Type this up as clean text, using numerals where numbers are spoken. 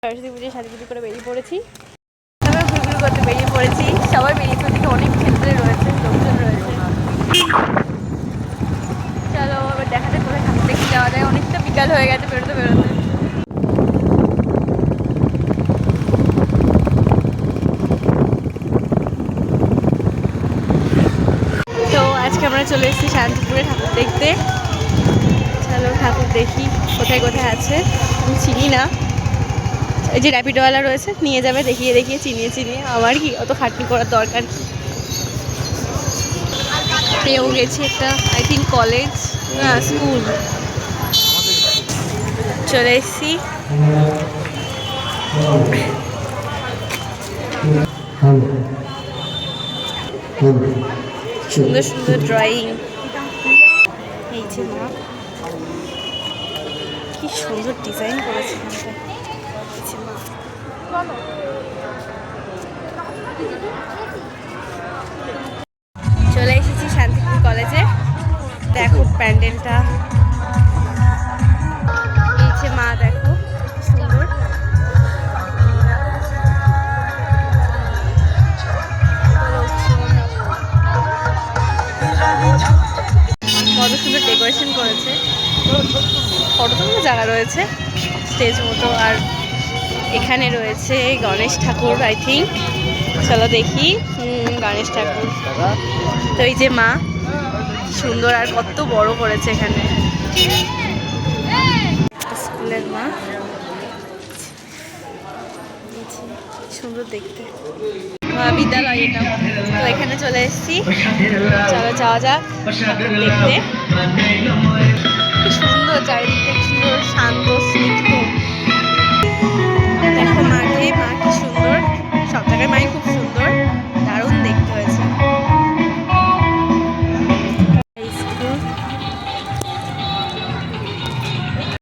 সরস্বতী পুজোয় সাজুগুজু করে বেরিয়ে পড়েছি। আমরা ঘুরঘুর করতে বেরিয়ে পড়েছি, সবাই বেরিয়েছে, ওদিকে অনেক ছেলে রয়েছে, লোকজন রয়েছে। চলো এবার দেখাতে করে ঠাকুর দেখতে যাওয়া যায়, অনেকটা বিকাল হয়ে গেছে বেরোতে বেরোতে। তো আজকে আমরা চলে এসেছি শান্তিপুরে ঠাকুর দেখতে। চলো ঠাকুর দেখি কোথায় কোথায় আছে, আমি চিনি না। এই যে র্যাপিডোওয়ালা রয়েছে, নিয়ে যাবে দেখিয়ে দেখিয়ে চিনিয়ে চিনিয়ে, আমার কি অত খাটনি করার দরকার কি। পেয়েও গেছি একটা, আই থিঙ্ক কলেজ না স্কুল। চলে এসেছি। সুন্দর সুন্দর ড্রয়িং, এই যে মা কি সুন্দর ডিজাইন করেছে। চলে এসেছি শান্তিপুর কলেজে, দেখো প্যান্ডেলটা, এই যে মা দেখো সুন্দর। কত সুন্দর ডেকোরেশন করেছে, কত সুন্দর জায়গা রয়েছে, স্টেজ মতো। আর এখানে রয়েছে গণেশ ঠাকুর, আই থিঙ্ক। চলো দেখি, গণেশ ঠাকুর। তো এই যে মা সুন্দর, আর কত বড় করেছে এখানে। স্কুলের মা সুন্দর দেখতে, বিদ্যালয় এটা। তো এখানে চলে এসেছি, চলো যাওয়া যাক ঠাকুর দেখতে। কি সুন্দর চারিদিকটা, কি সুন্দর শান্ত স্নিগ্ধ। দেখো মাকে, মা কি সুন্দর, সব জায়গায় মাই খুব সুন্দর, দারুণ দেখতে হয়েছে। এই স্কুল